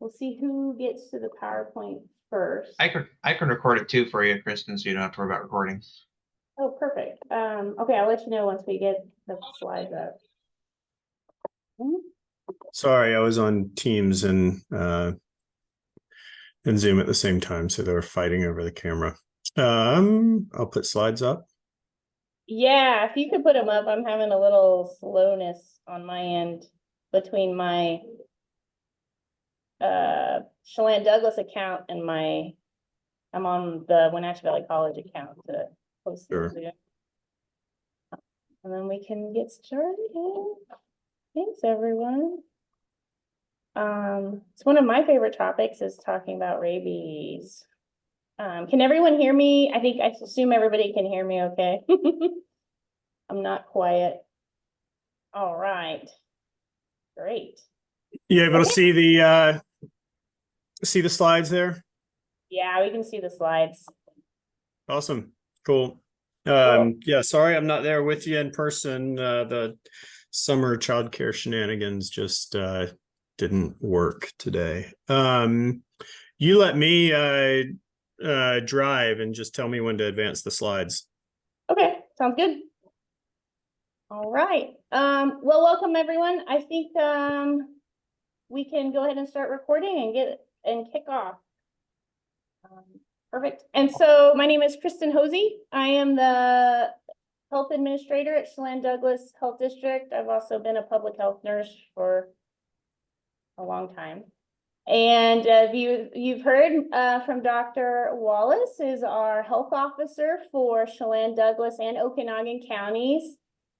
we'll see who gets to the PowerPoint first. I can record it too for you, Kristen, so you don't have to worry about recording. Oh, perfect. Okay, I'll let you know once we get the slides up. Sorry, I was on Teams and Zoom at the same time, so they were fighting over the camera. I'll put slides up. Yeah, if you could put them up, I'm having a little slowness on my end between my Chelan-Douglas account and I'm on the Wenatchee Valley College account to post Sure. this. And then we can get started. Thanks, everyone. It's one of my favorite topics is talking about rabies. Can everyone hear me? I assume everybody can hear me okay. I'm not quiet. All right. Great. You able to see the slides there? Yeah, we can see the slides. Awesome. Cool. Cool. Yeah, sorry I'm not there with you in person. The summer childcare shenanigans just didn't work today. You let me drive and just tell me when to advance the slides. Okay, sounds good. All right. Well, welcome everyone. I think we can go ahead and start recording and kick off. Perfect. And so my name is Kristen Hosey. I am the health administrator at Chelan-Douglas Health District. I've also been a public health nurse for a long time. And you've heard from Dr. Wallace, who's our health officer for Chelan-Douglas and Okanagan counties.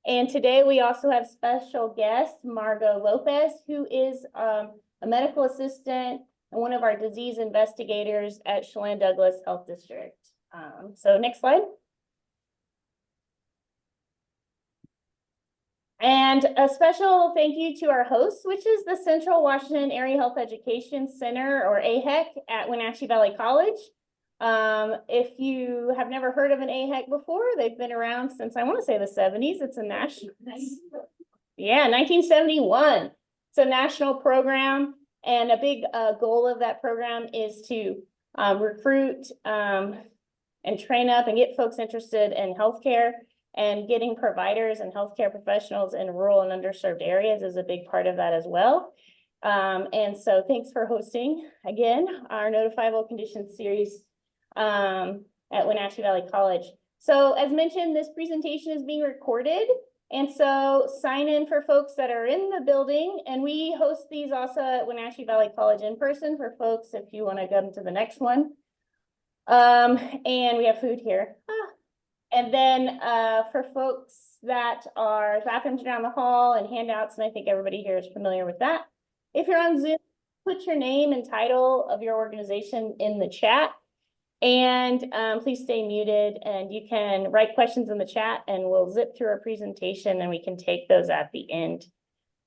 And today we also have special guest, Margot Lopez, who is a medical assistant and one of our disease investigators at Chelan-Douglas Health District. So next slide. And a special thank you to our host, which is the Central Washington Area Health Education Center, or AHEC, at Wenatchee Valley College. If you have never heard of an AHEC before, they've been around since, I want to say, the 70s. It's a national, yeah, 1971. It's a national program, and a big goal of that program is to recruit and train up and get folks interested in healthcare. And getting providers and healthcare professionals in rural and underserved areas is a big part of that as well. And so thanks for hosting, again, our Notifiable Conditions series at Wenatchee Valley College. So as mentioned, this presentation is being recorded. And so sign in for folks that are in the building. And we host these also at Wenatchee Valley College in person for folks if you want to go to the next one. And we have food here. And then for folks that are bathrooms down the hall and handouts, and I think everybody here is familiar with that. If you're on Zoom, put your name and title of your organization in the chat. And please stay muted, and you can write questions in the chat and we'll zip through our presentation and we can take those at the end.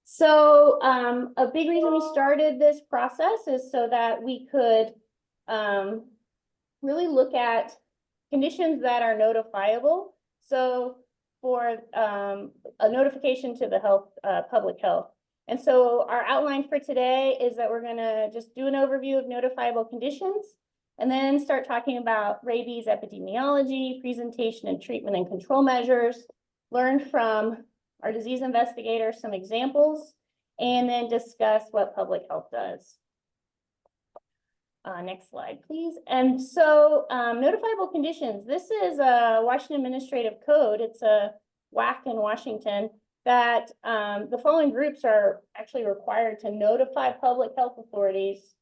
So a big reason we started this process is so that we could really look at conditions that are notifiable. So for a notification to the public health. And so our outline for today is that we're gonna just do an overview of notifiable conditions and then start talking about rabies epidemiology, presentation and treatment and control measures, learn from our disease investigators some examples, and then discuss what public health does. Next slide, please. And so notifiable conditions. This is a Washington Administrative Code. It's a WAC in Washington that the following groups are actually required to notify public health authorities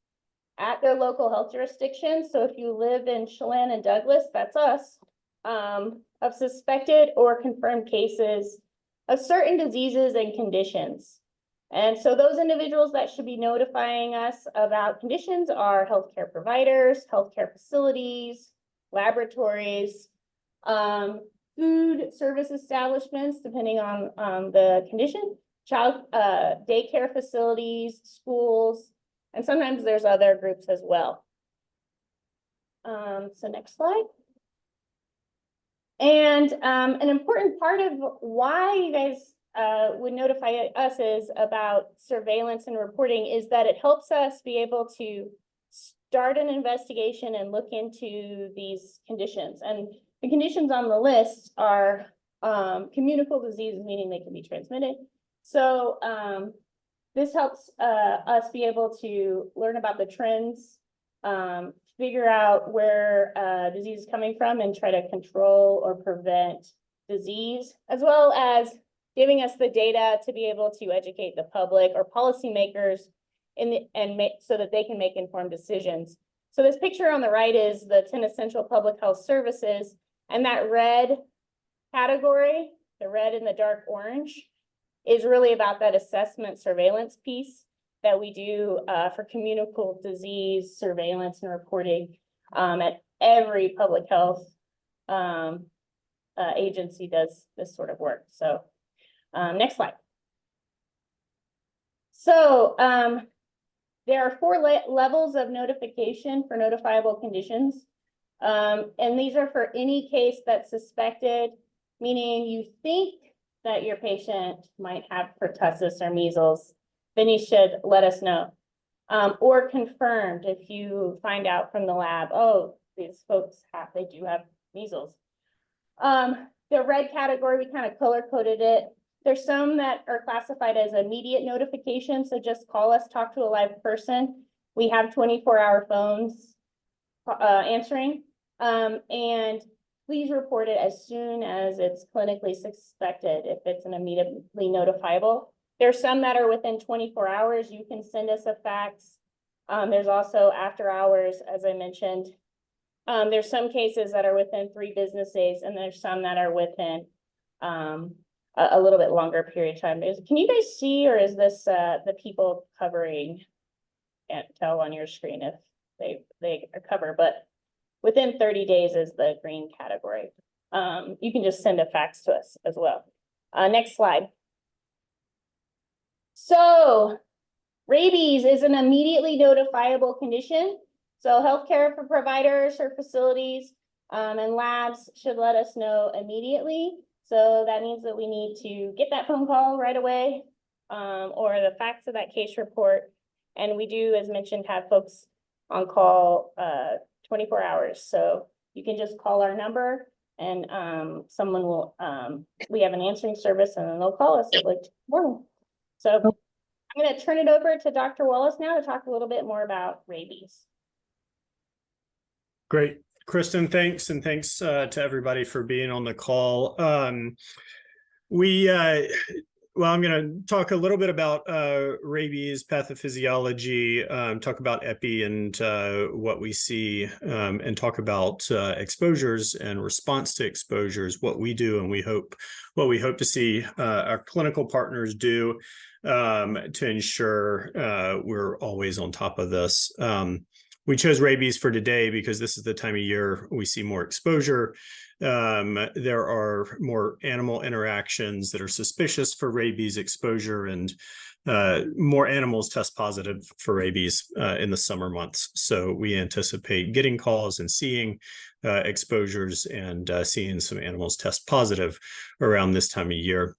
at their local health jurisdictions. So if you live in Chelan and Douglas, that's us, of suspected or confirmed cases of certain diseases and conditions. And so those individuals that should be notifying us about conditions are healthcare providers, healthcare facilities, laboratories, food service establishments, depending on the condition, child daycare facilities, schools, and sometimes there's other groups as well. So next slide. And an important part of why you guys would notify us is about surveillance and reporting is that it helps us be able to start an investigation and look into these conditions. And the conditions on the list are communicable diseases, meaning they can be transmitted. So this helps us be able to learn about the trends, figure out where disease is coming from and try to control or prevent disease, as well as giving us the data to be able to educate the public or policymakers so that they can make informed decisions. So this picture on the right is the 10 essential public health services, and that red category, the red and the dark orange, is really about that assessment surveillance piece that we do for communicable disease surveillance and reporting at every public health agency does this sort of work. So next slide. So there are 4 levels of notification for notifiable conditions. And these are for any case that's suspected, meaning you think that your patient might have pertussis or measles, then you should let us know. Or confirmed if you find out from the lab, oh, these folks they do have measles. The red category, we kind of color coded it. There's some that are classified as immediate notification. So just call us, talk to a live person. We have 24-hour phones answering. And please report it as soon as it's clinically suspected if it's an immediately notifiable. There's some that are within 24 hours. You can send us a fax. There's also after hours, as I mentioned. There's some cases that are within 3 business days, and there's some that are within a little bit longer period of time. Can you guys see, or is this the people covering? Can't tell on your screen if they cover, but within 30 days is the green category. You can just send a fax to us as well. Next slide. So rabies is an immediately notifiable condition. So healthcare for providers or facilities and labs should let us know immediately. So that means that we need to get that phone call right away or the fax of that case report. And we do, as mentioned, have folks on call 24 hours. So you can just call our number and someone will, we have an answering service and then they'll call us like tomorrow. So I'm going to turn it over to Dr. Wallace now to talk a little bit more about rabies. Great. Kristen, thanks. And thanks to everybody for being on the call. Well, I'm going to talk a little bit about rabies pathophysiology, talk about epi and what we see, and talk about exposures and response to exposures, what we do and what we hope to see our clinical partners do to ensure we're always on top of this. We chose rabies for today because this is the time of year we see more exposure. There are more animal interactions that are suspicious for rabies exposure, and more animals test positive for rabies in the summer months. So we anticipate getting calls and seeing exposures and seeing some animals test positive around this time of year.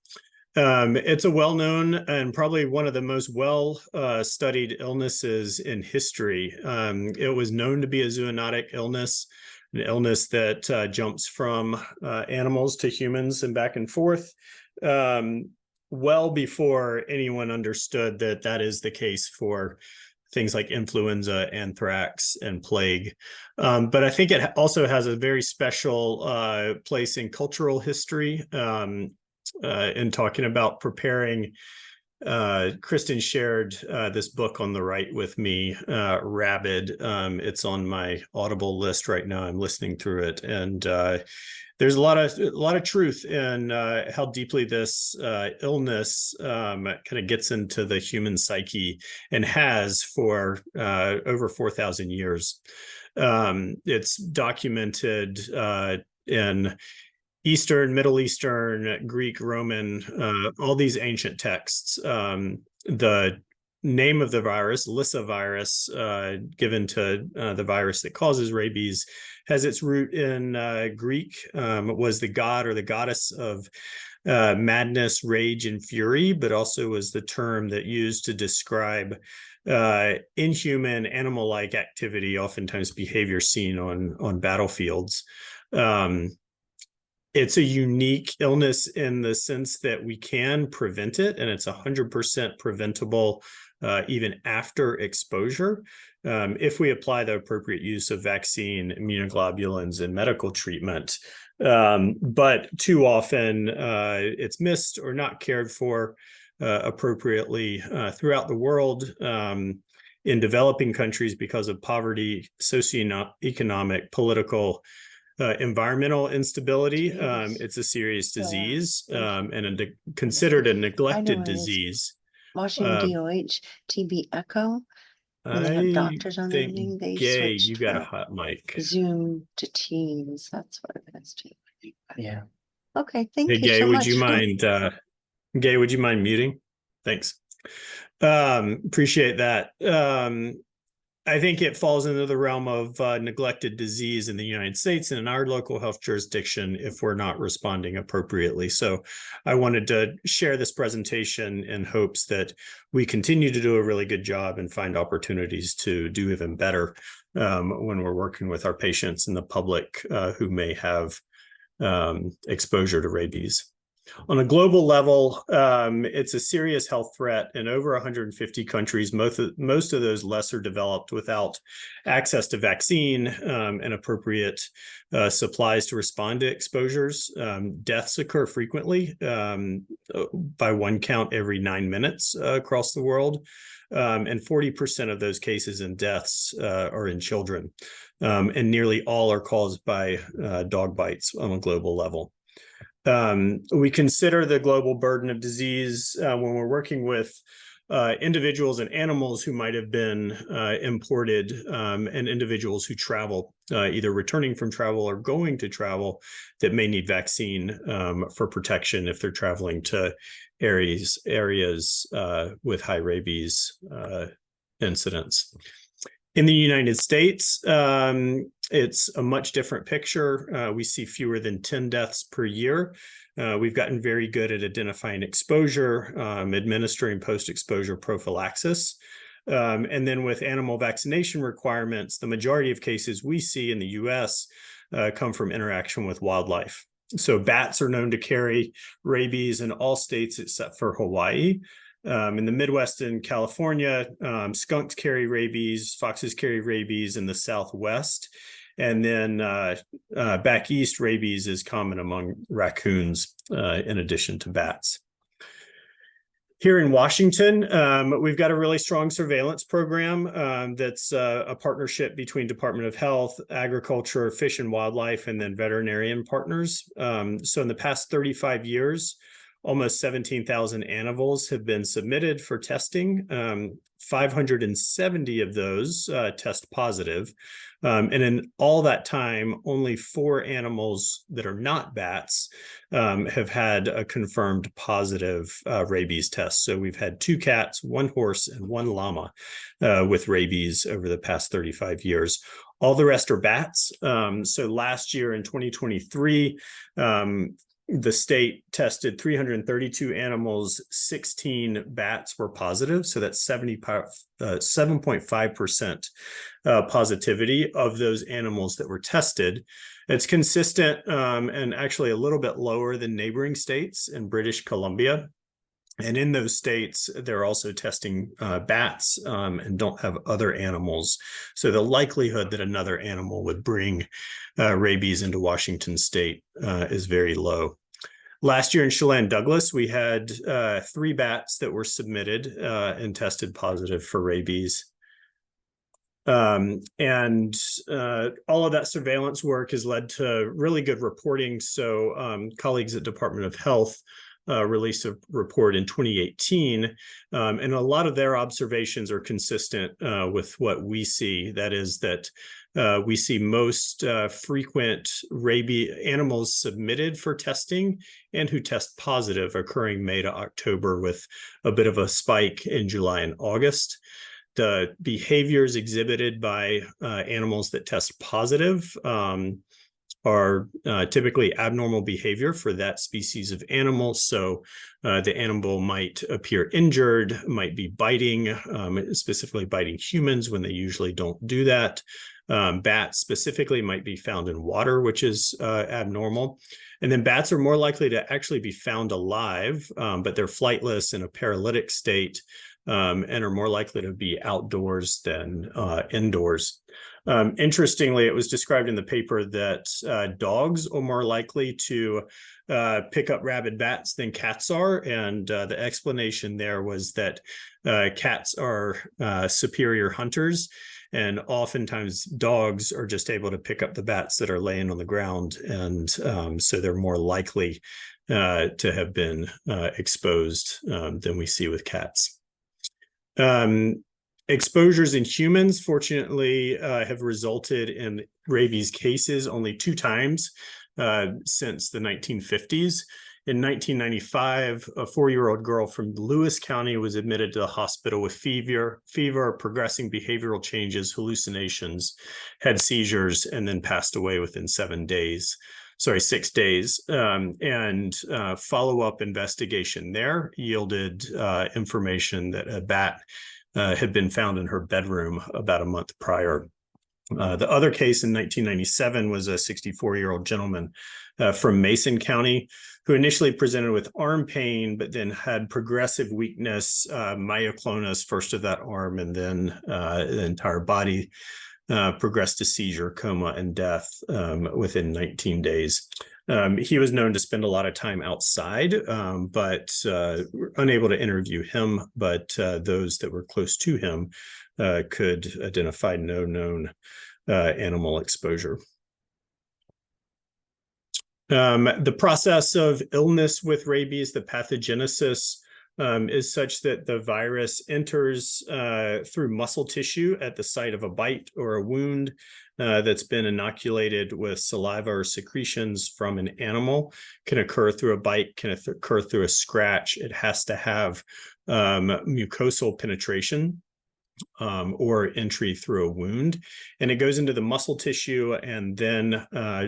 It's a well-known and probably one of the most well-studied illnesses in history. It was known to be a zoonotic illness, an illness that jumps from animals to humans and back and forth, well before anyone understood that that is the case for things like influenza, anthrax, and plague. But I think it also has a very special place in cultural history. In talking about preparing, Kristen shared this book on the right with me, Rabid. It's on my Audible list right now. I'm listening through it, and there's a lot of truth in how deeply this illness kind of gets into the human psyche and has for over 4,000 years. It's documented in Eastern, Middle Eastern, Greek, Roman, all these ancient texts. The name of the virus, Lissa virus, given to the virus that causes rabies, has its root in Greek. It was the god or the goddess of madness, rage, and fury, but also was the term that used to describe inhuman animal-like activity, oftentimes behavior seen on battlefields. It's a unique illness in the sense that we can prevent it, and it's 100% preventable even after exposure if we apply the appropriate use of vaccine, immunoglobulins, and medical treatment. But too often it's missed or not cared for appropriately throughout the world in developing countries because of poverty, socioeconomic, political, environmental instability. It's a serious disease and considered a neglected disease. Washington DOH TB Echo. When they have doctors on the evening, they Gay, switched you got a from hot mic. Zoom to Teams. That's what it is too. Yeah. Okay, thank Hey, you Gay, so would much. you mind? Gay, would you mind muting? Thanks. Appreciate that. I think it falls into the realm of neglected disease in the United States and in our local health jurisdiction if we're not responding appropriately. So I wanted to share this presentation in hopes that we continue to do a really good job and find opportunities to do even better when we're working with our patients and the public who may have exposure to rabies. On a global level, it's a serious health threat in over 150 countries, most of those lesser developed without access to vaccine and appropriate supplies to respond to exposures. Deaths occur frequently, by one count every 9 minutes across the world. And 40% of those cases and deaths are in children. And nearly all are caused by dog bites on a global level. We consider the global burden of disease when we're working with individuals and animals who might have been imported and individuals who travel, either returning from travel or going to travel that may need vaccine for protection if they're traveling to areas with high rabies incidence. In the United States, it's a much different picture. We see fewer than 10 deaths per year. We've gotten very good at identifying exposure, administering post-exposure prophylaxis. And then with animal vaccination requirements, the majority of cases we see in the US come from interaction with wildlife. So bats are known to carry rabies in all states except for Hawaii. In the Midwest and California, skunks carry rabies, foxes carry rabies in the Southwest. And then back east, rabies is common among raccoons in addition to bats. Here in Washington, we've got a really strong surveillance program that's a partnership between Department of Health, Agriculture, Fish and Wildlife, and then veterinarian partners. So in the past 35 years, almost 17,000 animals have been submitted for testing. 570 of those test positive. And in all that time, only 4 animals that are not bats have had a confirmed positive rabies test. So we've had 2 cats, 1 horse, and 1 llama with rabies over the past 35 years. All the rest are bats. So last year in 2023, the state tested 332 animals, 16 bats were positive. So that's 7.5% positivity of those animals that were tested. It's consistent and actually a little bit lower than neighboring states in British Columbia. And in those states, they're also testing bats and don't have other animals. So the likelihood that another animal would bring rabies into Washington state is very low. Last year in Chelan-Douglas, we had 3 bats that were submitted and tested positive for rabies. And all of that surveillance work has led to really good reporting. So colleagues at Department of Health released a report in 2018, and a lot of their observations are consistent with what we see. That is that we see most frequent rabies animals submitted for testing and who test positive occurring May to October, with a bit of a spike in July and August. The behaviors exhibited by animals that test positive are typically abnormal behavior for that species of animal. So the animal might appear injured, might be biting, specifically biting humans when they usually don't do that. Bats specifically might be found in water, which is abnormal. And then bats are more likely to actually be found alive, but they're flightless in a paralytic state, and are more likely to be outdoors than indoors. Interestingly, it was described in the paper that dogs are more likely to pick up rabid bats than cats are. And the explanation there was that cats are superior hunters, and oftentimes dogs are just able to pick up the bats that are laying on the ground. And so they're more likely to have been exposed than we see with cats. Exposures in humans, fortunately, have resulted in rabies cases only 2 times since the 1950s. In 1995, a 4-year-old girl from Lewis County was admitted to the hospital with fever, progressing behavioral changes, hallucinations, had seizures, and then passed away within 6 days. And follow-up investigation there yielded information that a bat had been found in her bedroom about a month prior. The other case in 1997 was a 64-year-old gentleman from Mason County who initially presented with arm pain, but then had progressive weakness, myoclonus, first of that arm, and then the entire body progressed to seizure, coma, and death within 19 days. He was known to spend a lot of time outside, but unable to interview him, but those that were close to him could identify no known animal exposure. The process of illness with rabies, the pathogenesis, is such that the virus enters through muscle tissue at the site of a bite or a wound that's been inoculated with saliva or secretions from an animal. Can occur through a bite, can occur through a scratch. It has to have mucosal penetration or entry through a wound, and it goes into the muscle tissue and then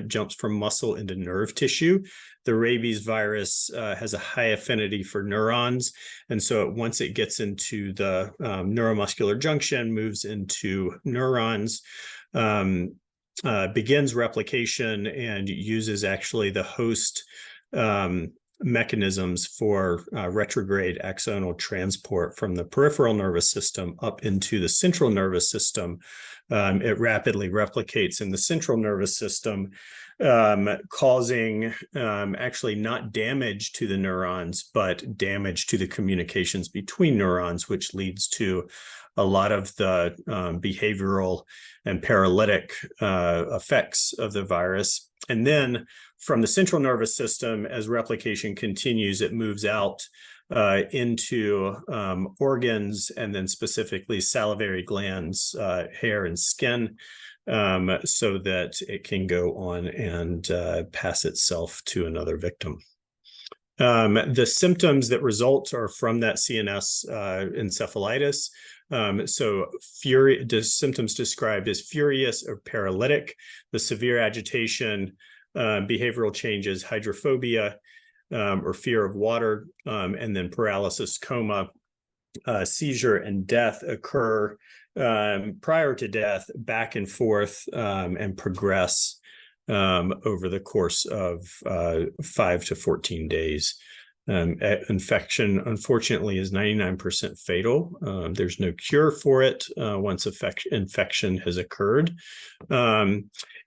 jumps from muscle into nerve tissue. The rabies virus has a high affinity for neurons, and so once it gets into the neuromuscular junction, moves into neurons, begins replication, and uses actually the host mechanisms for retrograde axonal transport from the peripheral nervous system up into the central nervous system. It rapidly replicates in the central nervous system, causing actually not damage to the neurons, but damage to the communications between neurons, which leads to a lot of the behavioral and paralytic effects of the virus. And then from the central nervous system, as replication continues, it moves out into organs, and then specifically salivary glands, hair, and skin, so that it can go on and pass itself to another victim. The symptoms that result are from that CNS encephalitis. So the symptoms described as furious or paralytic, the severe agitation, behavioral changes, hydrophobia, or fear of water, and then paralysis, coma, seizure, and death occur prior to death, back and forth, and progress over the course of 5 to 14 days. Infection, unfortunately, is 99% fatal. There's no cure for it once infection has occurred.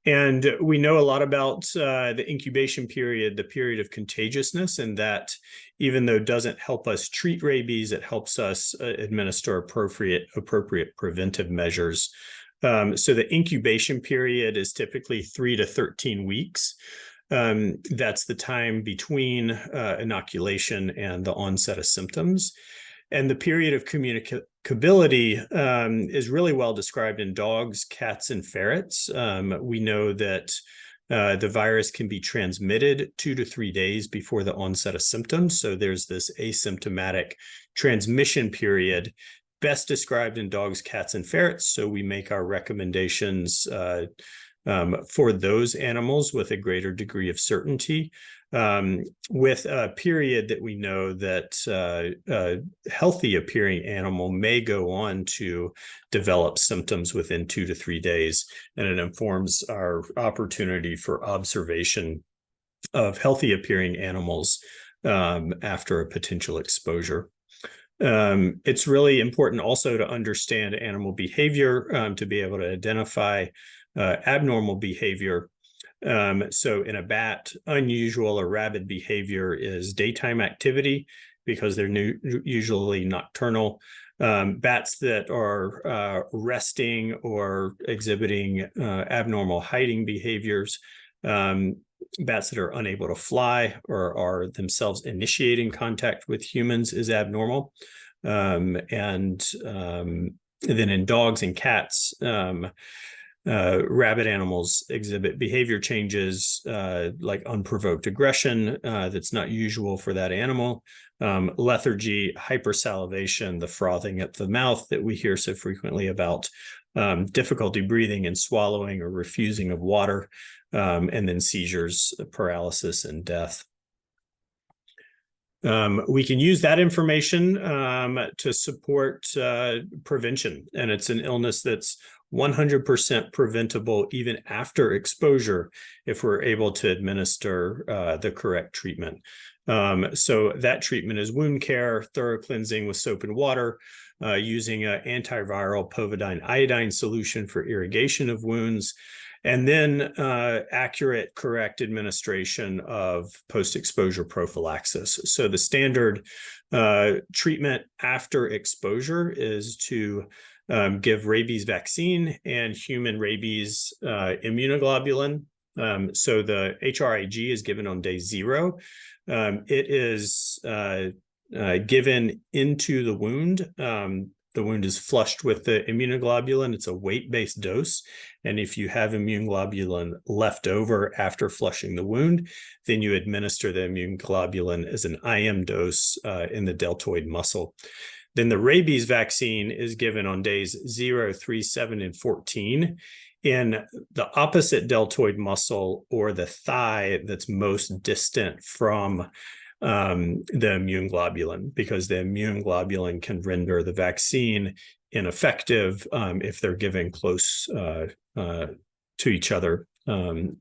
And we know a lot about the incubation period, the period of contagiousness, and that even though it doesn't help us treat rabies, it helps us administer appropriate preventive measures. So the incubation period is typically 3 to 13 weeks. That's the time between inoculation and the onset of symptoms. And the period of communicability is really well described in dogs, cats, and ferrets. We know that the virus can be transmitted 2 to 3 days before the onset of symptoms. So there's this asymptomatic transmission period, best described in dogs, cats, and ferrets. So we make our recommendations for those animals with a greater degree of certainty, with a period that we know that a healthy appearing animal may go on to develop symptoms within 2 to 3 days. And it informs our opportunity for observation of healthy appearing animals after a potential exposure. It's really important also to understand animal behavior to be able to identify abnormal behavior. So in a bat, unusual or rabid behavior is daytime activity because they're usually nocturnal. Bats that are resting or exhibiting abnormal hiding behaviors, bats that are unable to fly or are themselves initiating contact with humans is abnormal. And then in dogs and cats, rabid animals exhibit behavior changes like unprovoked aggression that's not usual for that animal, lethargy, hypersalivation, the frothing at the mouth that we hear so frequently about, difficulty breathing and swallowing or refusing of water, and then seizures, paralysis, and death. We can use that information to support prevention, and it's an illness that's 100% preventable even after exposure if we're able to administer the correct treatment. So that treatment is wound care, thorough cleansing with soap and water, using an antiviral povidone iodine solution for irrigation of wounds, and then accurate, correct administration of post-exposure prophylaxis. So the standard treatment after exposure is to give rabies vaccine and human rabies immunoglobulin. So the HRIG is given on day 0. It is given into the wound. The wound is flushed with the immunoglobulin. It's a weight-based dose. And if you have immunoglobulin left over after flushing the wound, then you administer the immunoglobulin as an IM dose in the deltoid muscle. Then the rabies vaccine is given on days 0, 3, 7, and 14 in the opposite deltoid muscle or the thigh that's most distant from the immune globulin, because the immune globulin can render the vaccine ineffective if they're given close to each other on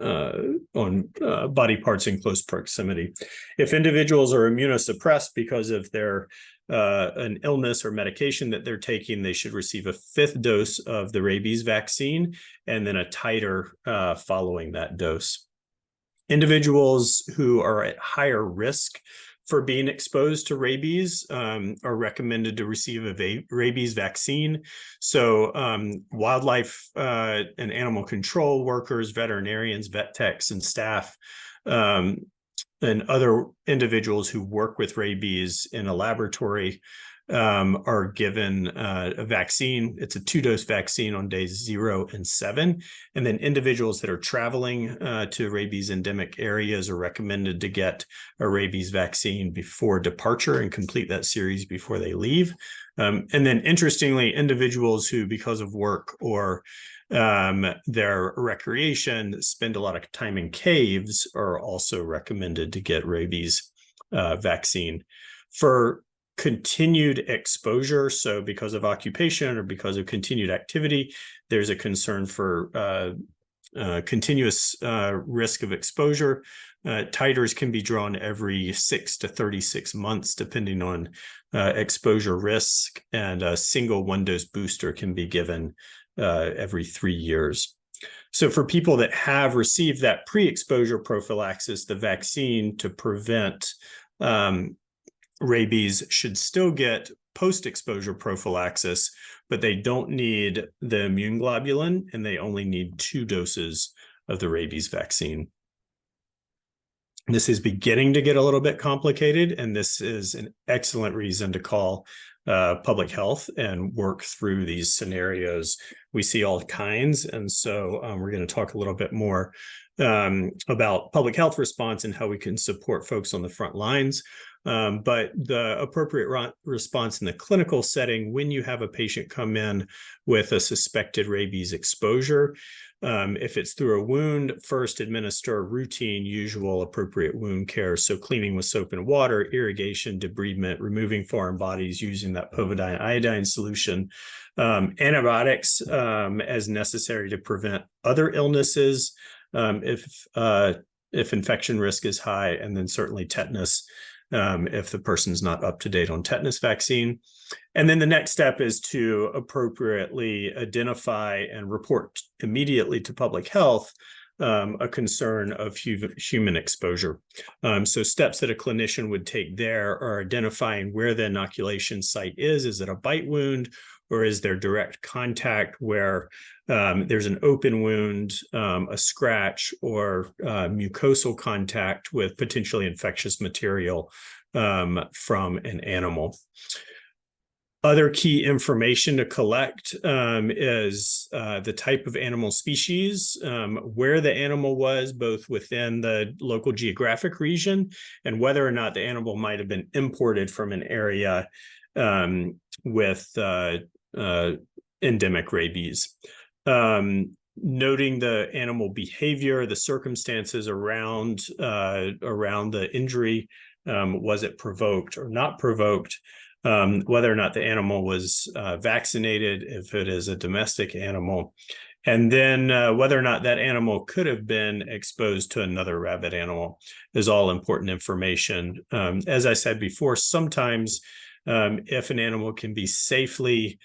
body parts in close proximity. If individuals are immunosuppressed because of their an illness or medication that they're taking, they should receive a 5th dose of the rabies vaccine and then a titer following that dose. Individuals who are at higher risk for being exposed to rabies are recommended to receive a rabies vaccine. So wildlife and animal control workers, veterinarians, vet techs, and staff, and other individuals who work with rabies in a laboratory are given a vaccine. It's a 2-dose vaccine on days 0 and 7. And then individuals that are traveling to rabies endemic areas are recommended to get a rabies vaccine before departure and complete that series before they leave. And then interestingly, individuals who, because of work or their recreation, spend a lot of time in caves are also recommended to get rabies vaccine. For continued exposure, so because of occupation or because of continued activity, there's a concern for continuous risk of exposure. Titers can be drawn every 6 to 36 months, depending on exposure risk, and a single 1-dose booster can be given every 3 years. So for people that have received that pre-exposure prophylaxis, the vaccine to prevent rabies should still get post-exposure prophylaxis, but they don't need the immune globulin, and they only need 2 doses of the rabies vaccine. This is beginning to get a little bit complicated, and this is an excellent reason to call public health and work through these scenarios. We see all kinds, and so we're going to talk a little bit more about public health response and how we can support folks on the front lines. But the appropriate response in the clinical setting, when you have a patient come in with a suspected rabies exposure, if it's through a wound, first administer routine, usual, appropriate wound care. So cleaning with soap and water, irrigation, debridement, removing foreign bodies using that povidone iodine solution, antibiotics as necessary to prevent other illnesses if infection risk is high, and then certainly tetanus if the person's not up to date on tetanus vaccine. And then the next step is to appropriately identify and report immediately to public health a concern of human exposure. So steps that a clinician would take there are identifying where the inoculation site is. Is it a bite wound, or is there direct contact where there's an open wound, a scratch, or mucosal contact with potentially infectious material from an animal? Other key information to collect is the type of animal species, where the animal was, both within the local geographic region, and whether or not the animal might have been imported from an area with endemic rabies. Noting the animal behavior, the circumstances around the injury, was it provoked or not provoked? Whether or not the animal was vaccinated, if it is a domestic animal, and then whether or not that animal could have been exposed to another rabid animal is all important information. As I said before, sometimes if an animal can be safely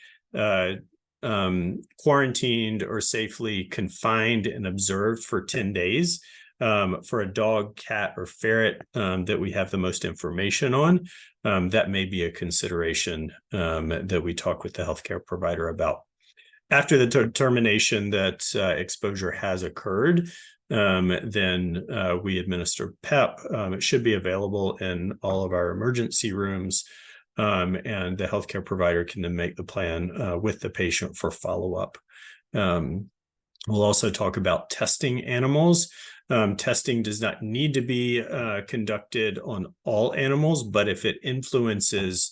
quarantined or safely confined and observed for 10 days, for a dog, cat, or ferret that we have the most information on, that may be a consideration that we talk with the healthcare provider about. After the determination that exposure has occurred, then we administer PEP. It should be available in all of our emergency rooms, and the healthcare provider can then make the plan with the patient for follow-up. We'll also talk about testing animals. Testing does not need to be conducted on all animals, but if it influences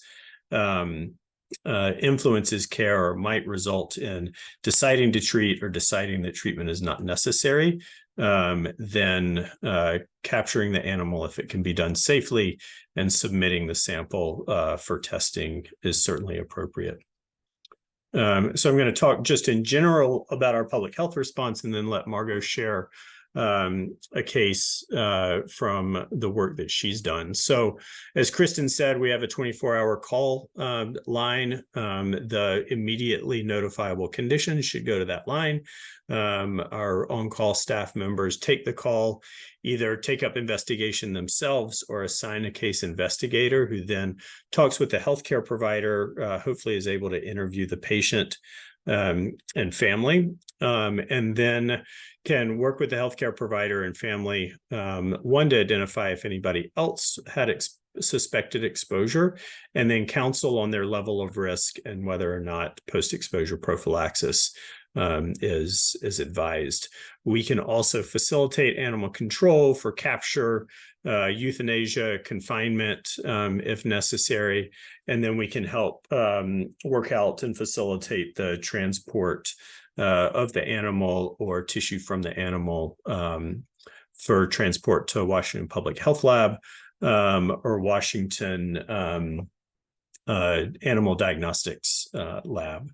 care or might result in deciding to treat or deciding that treatment is not necessary, then capturing the animal if it can be done safely and submitting the sample for testing is certainly appropriate. So I'm going to talk just in general about our public health response and then let Margot share a case from the work that she's done. So as Kristen said, we have a 24-hour call line. The immediately notifiable conditions should go to that line. Our on-call staff members take the call, either take up investigation themselves or assign a case investigator who then talks with the healthcare provider, hopefully is able to interview the patient and family, and then can work with the healthcare provider and family, one, to identify if anybody else had suspected exposure, and then counsel on their level of risk and whether or not post-exposure prophylaxis is advised. We can also facilitate animal control for capture, euthanasia, confinement, if necessary, and then we can help work out and facilitate the transport of the animal or tissue from the animal for transport to Washington Public Health Lab or Washington Animal Diagnostics Lab.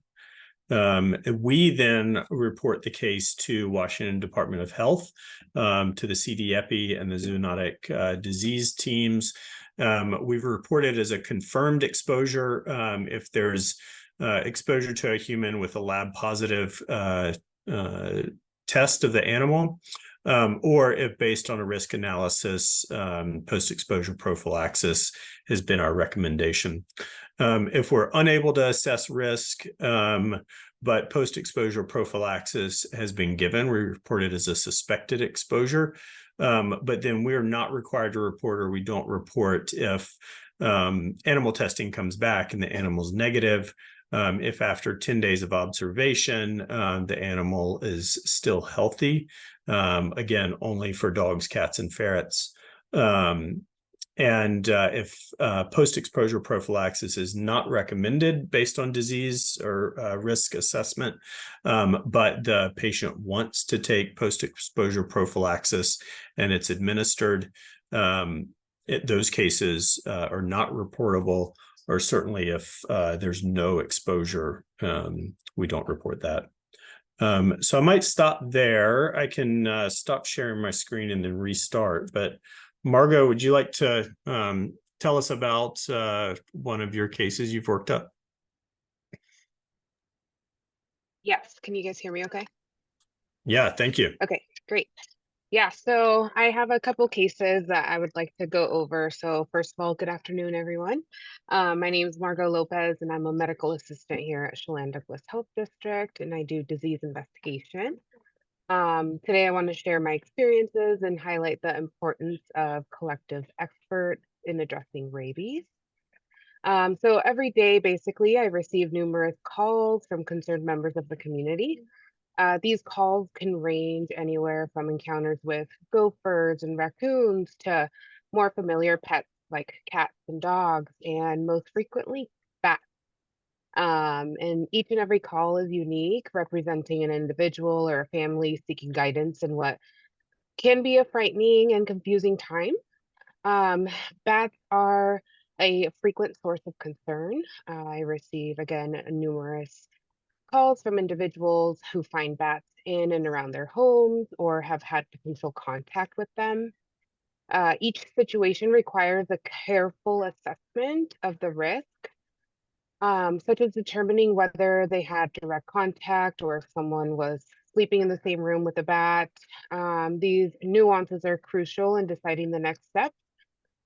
We then report the case to Washington Department of Health, to the CDEPI and the zoonotic disease teams. We've reported as a confirmed exposure if there's exposure to a human with a lab positive test of the animal, or if based on a risk analysis, post-exposure prophylaxis has been our recommendation. If we're unable to assess risk, but post-exposure prophylaxis has been given, we report it as a suspected exposure, but then we're not required to report, or we don't report if animal testing comes back and the animal's negative. If after 10 days of observation, the animal is still healthy, again, only for dogs, cats, and ferrets. And if post-exposure prophylaxis is not recommended based on disease or risk assessment, but the patient wants to take post-exposure prophylaxis and it's administered, those cases are not reportable, or certainly if there's no exposure, we don't report that. So I might stop there. I can stop sharing my screen and then restart, but Margot, would you like to tell us about one of your cases you've worked up? Yes, can you guys hear me okay? Yeah, thank you. Okay, great. Yeah, so I have a couple cases that I would like to go over. So first of all, good afternoon, everyone. My name is Margot Lopez, and I'm a medical assistant here at Chelan-Douglas Health District, and I do disease investigation. Today, I want to share my experiences and highlight the importance of collective effort in addressing rabies. So every day, basically, I receive numerous calls from concerned members of the community. These calls can range anywhere from encounters with gophers and raccoons to more familiar pets like cats and dogs, and most frequently, bats. And each and every call is unique, representing an individual or a family seeking guidance in what can be a frightening and confusing time. Um, Bats are a frequent source of concern. I receive, again, numerous calls from individuals who find bats in and around their homes or have had potential contact with them. Each situation requires a careful assessment of the risk, such as determining whether they had direct contact or if someone was sleeping in the same room with a bat. These nuances are crucial in deciding the next step,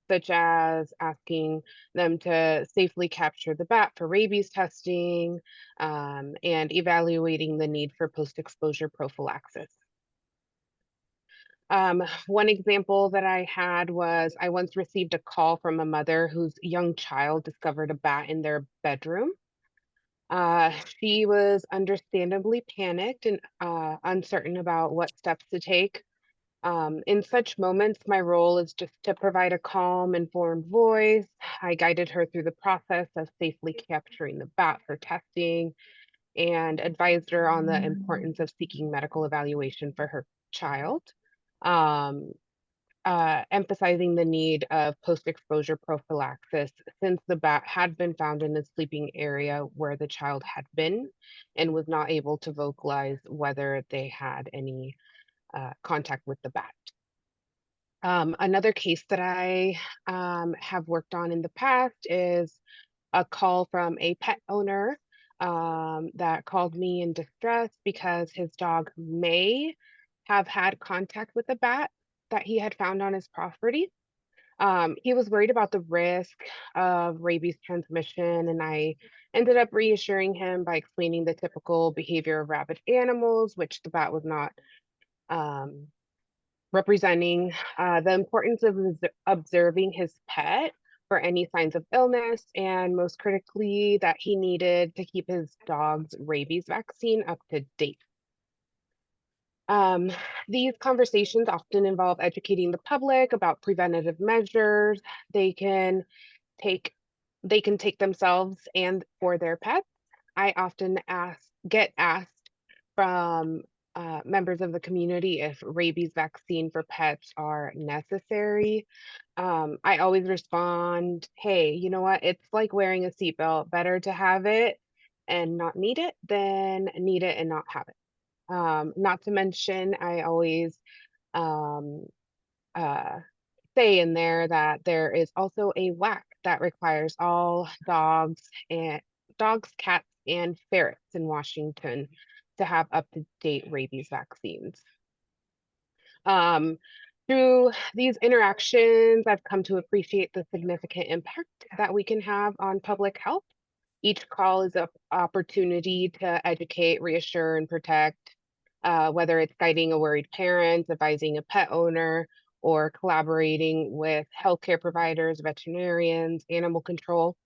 such as asking them to safely capture the bat for rabies testing, and evaluating the need for post-exposure prophylaxis. One example that I had was I once received a call from a mother whose young child discovered a bat in their bedroom. She was understandably panicked and uncertain about what steps to take. In such moments, my role is just to provide a calm, informed voice. I guided her through the process of safely capturing the bat for testing and advised her on the importance of seeking medical evaluation for her child, um, emphasizing the need of post-exposure prophylaxis since the bat had been found in the sleeping area where the child had been and was not able to vocalize whether they had any contact with the bat. Another case that I have worked on in the past is a call from a pet owner that called me in distress because his dog may have had contact with a bat that he had found on his property. He was worried about the risk of rabies transmission, and I ended up reassuring him by explaining the typical behavior of rabid animals, which the bat was not um, representing, the importance of observing his pet for any signs of illness, and most critically, that he needed to keep his dog's rabies vaccine up to date. Um, these conversations often involve educating the public about preventative measures they can take themselves and for their pets. I often get asked from members of the community if rabies vaccine for pets are necessary. I always respond, hey, you know what? It's like wearing a seatbelt. Better to have it and not need it than need it and not have it. Not to mention, I always um, uh, say in there that there is also a WAC that requires all dogs, cats, and ferrets in Washington to have up-to-date rabies vaccines. Through these interactions, I've come to appreciate the significant impact that we can have on public health. Each call is an opportunity to educate, reassure, and protect, whether it's guiding a worried parent, advising a pet owner, or collaborating with healthcare providers, veterinarians, animal control.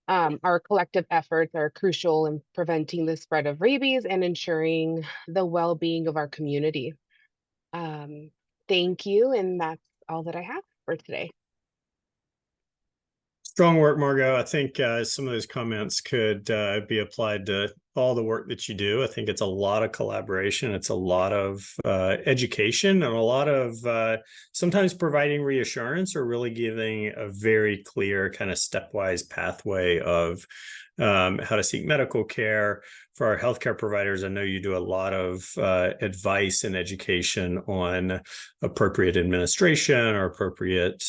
Our collective efforts are crucial in preventing the spread of rabies and ensuring the well-being of our community. Thank you, and that's all that I have for today. Strong work, Margot. I think some of those comments could be applied to all the work that you do. I think it's a lot of collaboration. It's a lot of education and a lot of sometimes providing reassurance or really giving a very clear kind of stepwise pathway of how to seek medical care. For our healthcare providers, I know you do a lot of advice and education on appropriate administration or appropriate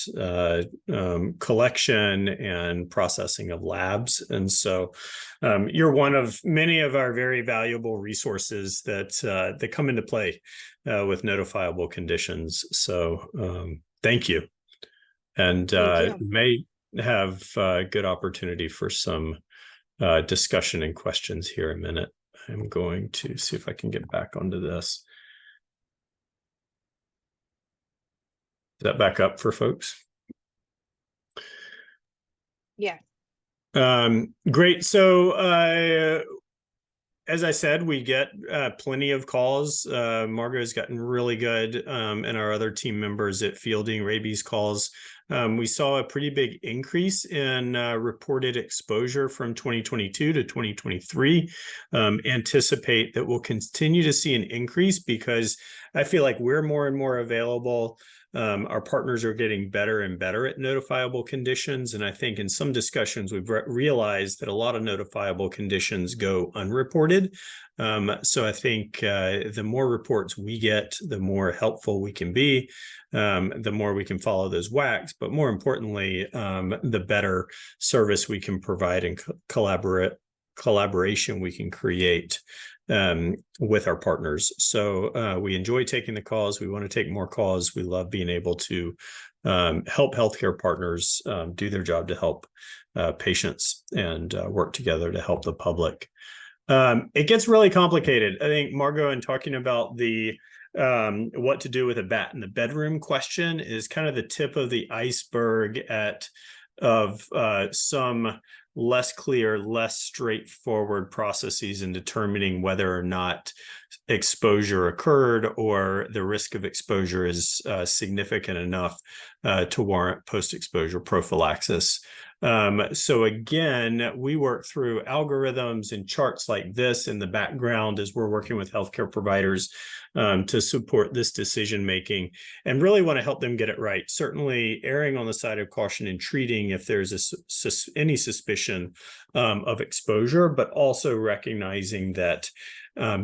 collection and processing of labs. And so you're one of many of our very valuable resources that come into play with notifiable conditions. So thank you. And may have a good opportunity for some discussion and questions here in a minute. I'm going to see if I can get back onto this. Is that back up for folks? Yeah. Great. So as I said, we get plenty of calls. Margot has gotten really good, and our other team members at fielding rabies calls. We saw a pretty big increase in reported exposure from 2022 to 2023. Anticipate that we'll continue to see an increase because I feel like we're more and more available. Our partners are getting better and better at notifiable conditions. And I think in some discussions, we've realized that a lot of notifiable conditions go unreported. So I think the more reports we get, the more helpful we can be, the more we can follow those WACs, but more importantly, the better service we can provide and collaboration we can create with our partners. So we enjoy taking the calls. We want to take more calls. We love being able to help healthcare partners do their job to help patients and work together to help the public. It gets really complicated. I think, Margot, in talking about the what to do with a bat in the bedroom question is kind of the tip of the iceberg of some less clear, less straightforward processes in determining whether or not exposure occurred or the risk of exposure is significant enough to warrant post-exposure prophylaxis. So again, we work through algorithms and charts like this in the background as we're working with healthcare providers to support this decision making and really want to help them get it right. Certainly erring on the side of caution in treating if there's any suspicion of exposure, but also recognizing that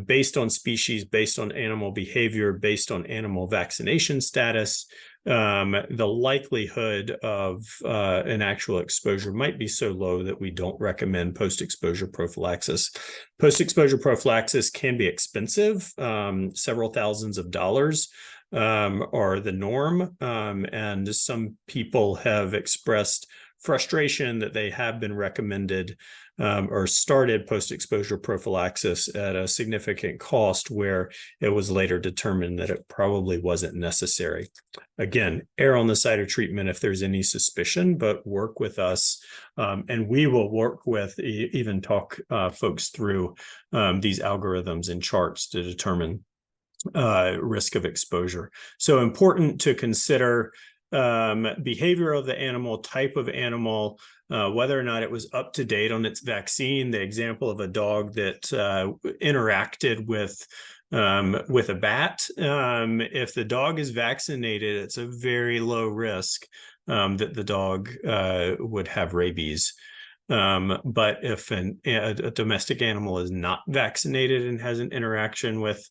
based on species, based on animal behavior, based on animal vaccination status, the likelihood of an actual exposure might be so low that we don't recommend post-exposure prophylaxis. Post-exposure prophylaxis can be expensive. Several thousands of dollars are the norm. And some people have expressed frustration that they have been recommended or started post-exposure prophylaxis at a significant cost where it was later determined that it probably wasn't necessary. Again, err on the side of treatment if there's any suspicion, but work with us and we will work with, even talk folks through these algorithms and charts to determine risk of exposure. So important to consider behavior of the animal, type of animal, whether or not it was up to date on its vaccine. The example of a dog that interacted with a bat. If the dog is vaccinated, it's a very low risk that the dog would have rabies. But if a domestic animal is not vaccinated and has an interaction with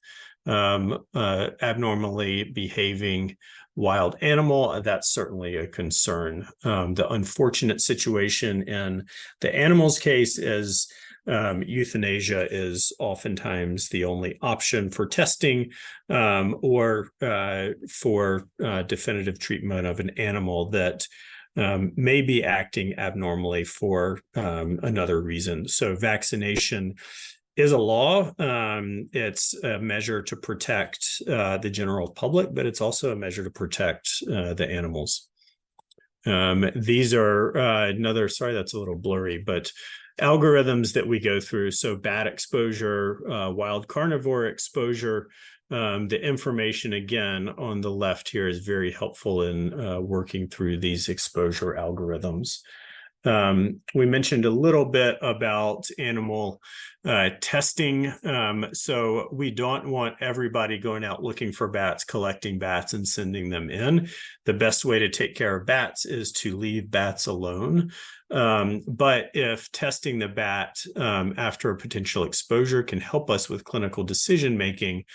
abnormally behaving wild animal, that's certainly a concern. The unfortunate situation in the animal's case is euthanasia is oftentimes the only option for testing or for definitive treatment of an animal that may be acting abnormally for another reason. So vaccination is a law. It's a measure to protect the general public, but it's also a measure to protect the animals. These are sorry, that's a little blurry, but algorithms that we go through. So bat exposure, wild carnivore exposure. The information again on the left here is very helpful in working through these exposure algorithms. We mentioned a little bit about animal testing. So we don't want everybody going out looking for bats, collecting bats, and sending them in. The best way to take care of bats is to leave bats alone. But if testing the bat after a potential exposure can help us with clinical decision making,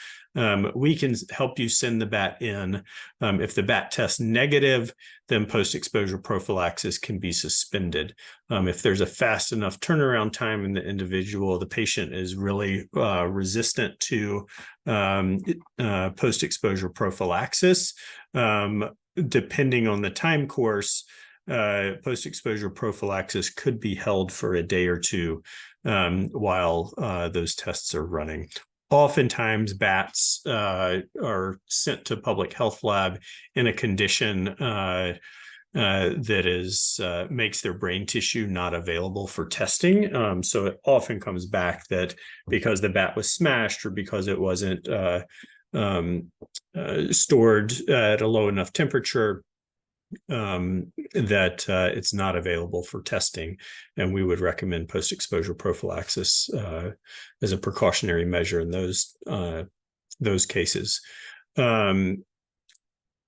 we can help you send the bat in. If the bat tests negative, then post-exposure prophylaxis can be suspended. If there's a fast enough turnaround time in the individual, the patient is really resistant to post-exposure prophylaxis, depending on the time course, post-exposure prophylaxis could be held for a day or two while those tests are running. Oftentimes, bats are sent to public health lab in a condition that is makes their brain tissue not available for testing. So it often comes back that because the bat was smashed or because it wasn't stored at a low enough temperature, that it's not available for testing, and we would recommend post-exposure prophylaxis as a precautionary measure in those cases.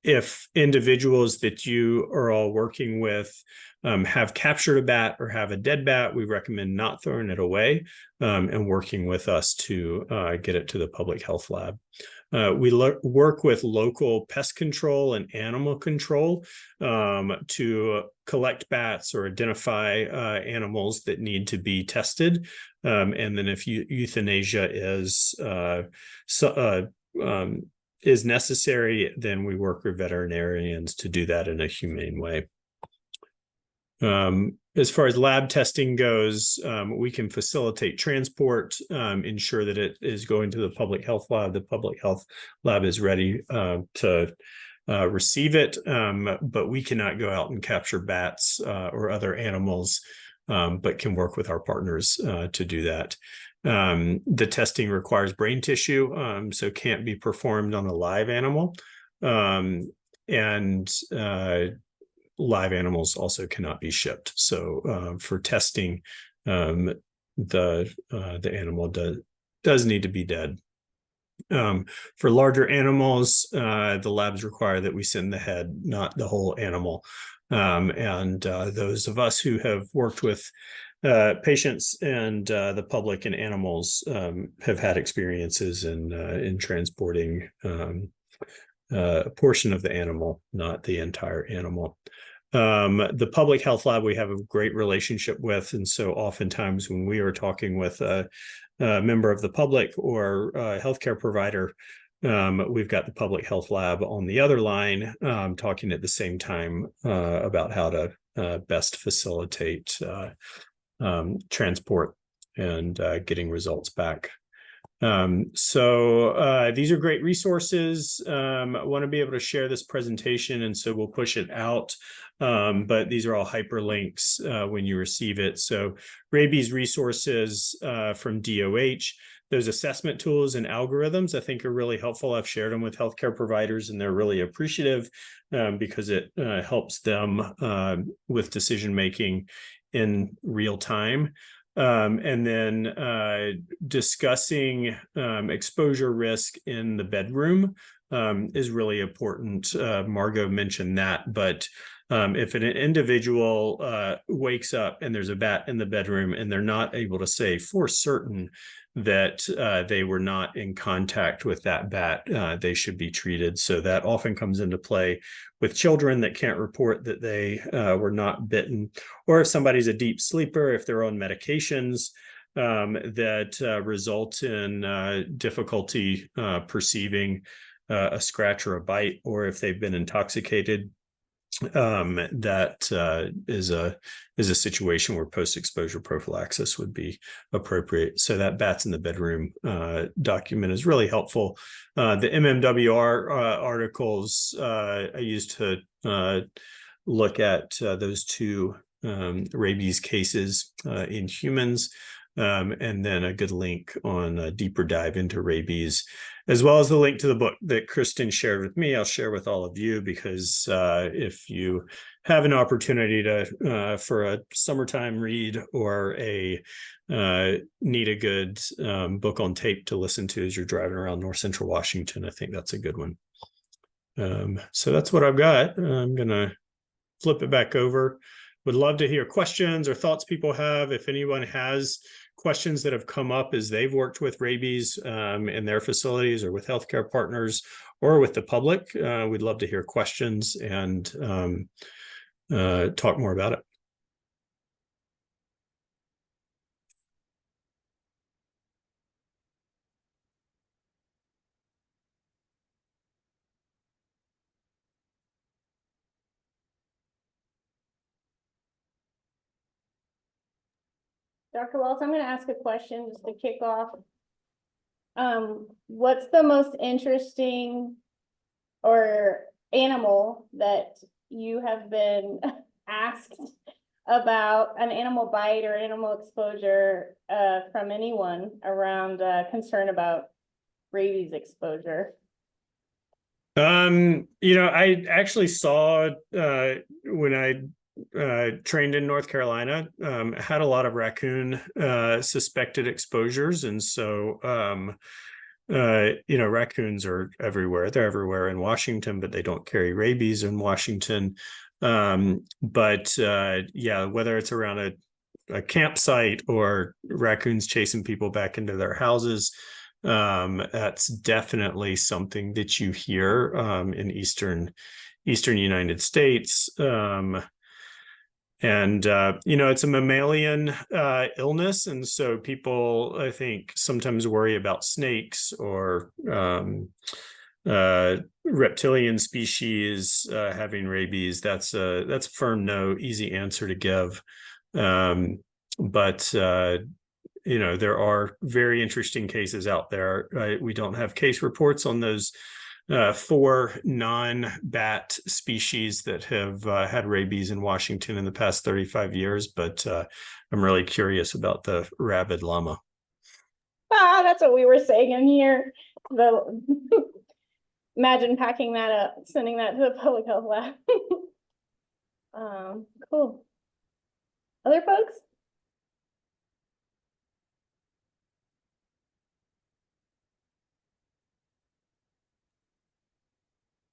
If individuals that you are all working with have captured a bat or have a dead bat, we recommend not throwing it away and working with us to get it to the public health lab. We work with local pest control and animal control to collect bats or identify animals that need to be tested. And then if euthanasia is necessary, then we work with veterinarians to do that in a humane way. As far as lab testing goes, we can facilitate transport, ensure that it is going to the public health lab. The public health lab is ready to receive it, but we cannot go out and capture bats or other animals, but can work with our partners to do that. The testing requires brain tissue, so can't be performed on a live animal. And live animals also cannot be shipped. So for testing, the animal does need to be dead. For larger animals, the labs require that we send the head, not the whole animal. And those of us who have worked with patients and the public and animals have had experiences in transporting a portion of the animal, not the entire animal. The public health lab we have a great relationship with, and so oftentimes when we are talking with a member of the public or a healthcare provider, we've got the public health lab on the other line talking at the same time about how to best facilitate transport and getting results back. So these are great resources. I want to be able to share this presentation, and so we'll push it out. But these are all hyperlinks when you receive it. So rabies resources from DOH, those assessment tools and algorithms I think are really helpful. I've shared them with healthcare providers and they're really appreciative because it helps them with decision making in real time. And then discussing exposure risk in the bedroom is really important. Margot mentioned that, but if an individual wakes up and there's a bat in the bedroom and they're not able to say for certain that they were not in contact with that bat, they should be treated. So that often comes into play with children that can't report that they were not bitten, or if somebody's a deep sleeper, if they're on medications that result in difficulty perceiving a scratch or a bite, or if they've been intoxicated. That is a situation where post-exposure prophylaxis would be appropriate. So that bats in the bedroom document is really helpful. The MMWR articles I used to look at those two rabies cases in humans and then a good link on a deeper dive into rabies, as well as the link to the book that Kristen shared with me. I'll share with all of you, because if you have an opportunity to for a summertime read, or a need a good book on tape to listen to as you're driving around North Central Washington, I think that's a good one. So that's what I've got. I'm gonna flip it back over. Would love to hear questions or thoughts people have. If anyone has questions that have come up as they've worked with rabies in their facilities, or with healthcare partners, or with the public, we'd love to hear questions and talk more about it. Dr. Wells, I'm going to ask a question just to kick off. What's the most interesting or animal that you have been asked about, an animal bite or animal exposure from anyone around concern about rabies exposure? I actually saw when I trained in North Carolina, had a lot of raccoon suspected exposures. And so, raccoons are everywhere. They're everywhere in Washington, but they don't carry rabies in Washington. But whether it's around a campsite or raccoons chasing people back into their houses, that's definitely something that you hear in Eastern United States. It's a mammalian illness. And so people, I think, sometimes worry about snakes or reptilian species having rabies. That's a firm no, easy answer to give. But there are very interesting cases out there. We don't have case reports on those 4 non-bat species that have had rabies in Washington in the past 35 years, but I'm really curious about the rabid llama. That's what we were saying in here. Imagine packing that up, sending that to the public health lab. Cool. Other folks?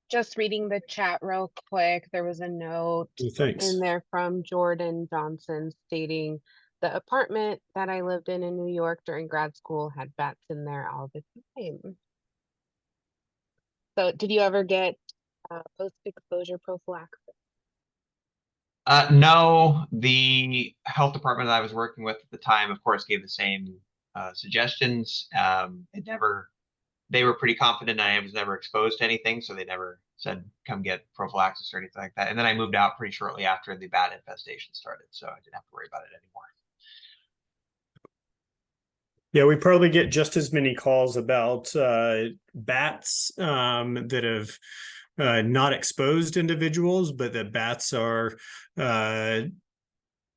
Just reading the chat real quick, there was a note in there from Jordan Johnson stating the apartment that I lived in New York during grad school had bats in there all the time. So did you ever get post-exposure prophylaxis? No, the health department that I was working with at the time, of course, gave the same suggestions. They were pretty confident I was never exposed to anything, so they never said come get prophylaxis or anything like that. And then I moved out pretty shortly after the bat infestation started, so I didn't have to worry about it anymore. Yeah, we probably get just as many calls about bats that have not exposed individuals, but that bats are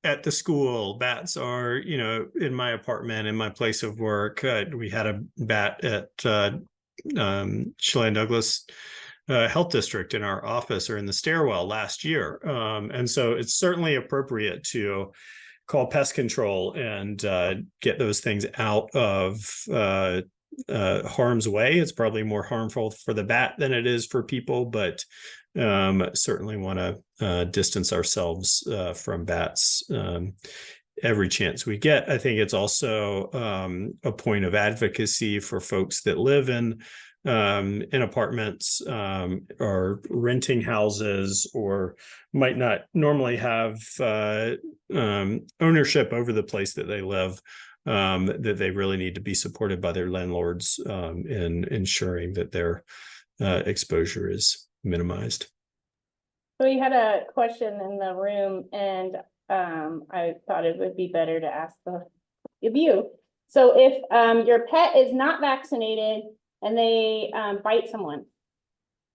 at the school. Bats are, in my apartment, in my place of work. We had a bat at Chelan-Douglas Health District in our office, or in the stairwell last year. And so it's certainly appropriate to call pest control and get those things out of harm's way. It's probably more harmful for the bat than it is for people, but certainly want to distance ourselves from bats every chance we get. I think it's also a point of advocacy for folks that live in apartments or renting houses, or might not normally have ownership over the place that they live, that they really need to be supported by their landlords in ensuring that their exposure is minimized. So we had a question in the room, and I thought it would be better to ask the of you. So if your pet is not vaccinated and they bite someone,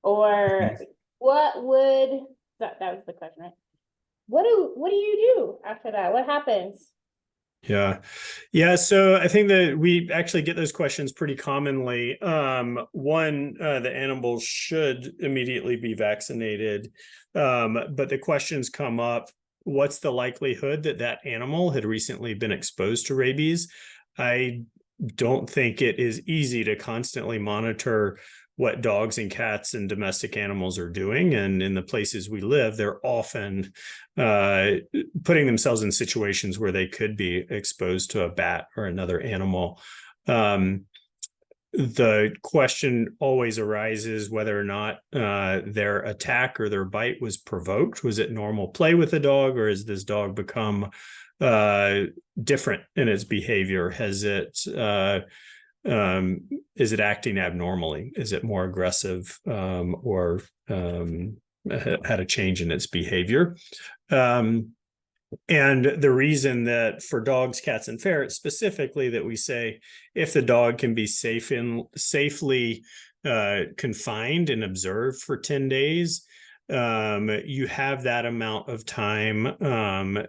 or what would that was the question, right? What do you do after that? What happens? Yeah. Yeah. So I think that we actually get those questions pretty commonly. One, the animals should immediately be vaccinated. But the questions come up, what's the likelihood that that animal had recently been exposed to rabies? I don't think it is easy to constantly monitor what dogs and cats and domestic animals are doing. And in the places we live, they're often putting themselves in situations where they could be exposed to a bat or another animal. The question always arises whether or not their attack or their bite was provoked. Was it normal play with the dog, or has this dog become different in its behavior? Has it is it acting abnormally? Is it more aggressive, or had a change in its behavior? And the reason that for dogs, cats, and ferrets specifically, that we say if the dog can be safely confined and observed for 10 days, you have that amount of time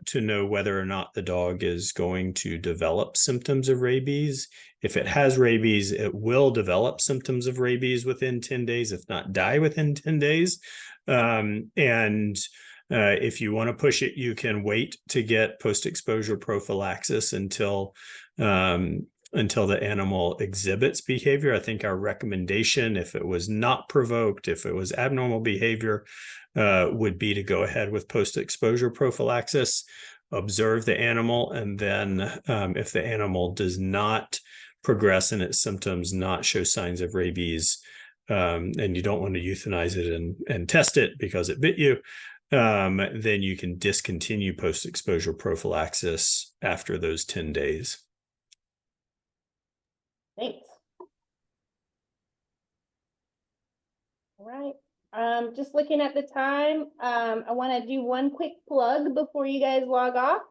to know whether or not the dog is going to develop symptoms of rabies. If it has rabies, it will develop symptoms of rabies within 10 days, if not die within 10 days. If you want to push it, you can wait to get post-exposure prophylaxis until the animal exhibits behavior. I think our recommendation, if it was not provoked, if it was abnormal behavior, would be to go ahead with post-exposure prophylaxis, observe the animal, and then if the animal does not progress in its symptoms, not show signs of rabies, and you don't want to euthanize it and test it because it bit you, then you can discontinue post-exposure prophylaxis after those 10 days. Thanks. All right. Just looking at the time, I want to do one quick plug before you guys log off.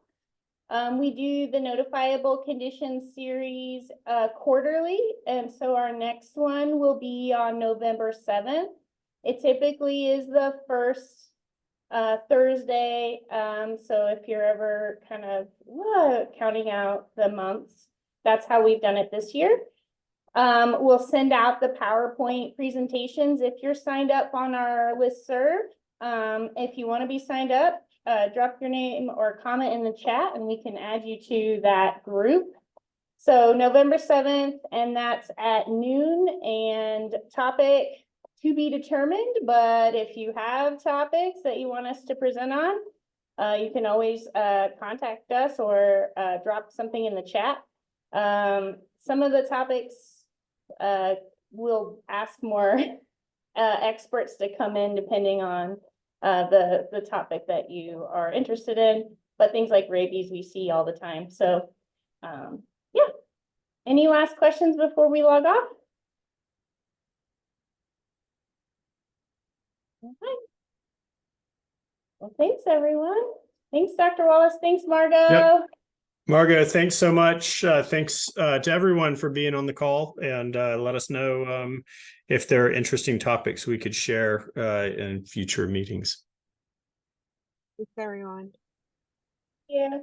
We do the Notifiable Conditions series quarterly, and so our next one will be on November 7th. It typically is the first Thursday, so if you're ever kind of counting out the months, that's how we've done it this year. We'll send out the PowerPoint presentations if you're signed up on our listserv. If you want to be signed up, drop your name or comment in the chat and we can add you to that group. So November 7th, and that's at noon, and topic to be determined. But if you have topics that you want us to present on, you can always contact us or drop something in the chat. Some of the topics we'll ask more experts to come in depending on the topic that you are interested in, but things like rabies we see all the time. So yeah, any last questions before we log off? Okay. Well, thanks everyone. Thanks, Dr. Wallace. Thanks, Margot. Yep. Margo, thanks so much. Thanks to everyone for being on the call, and let us know if there are interesting topics we could share in future meetings. Thanks, everyone. Yeah.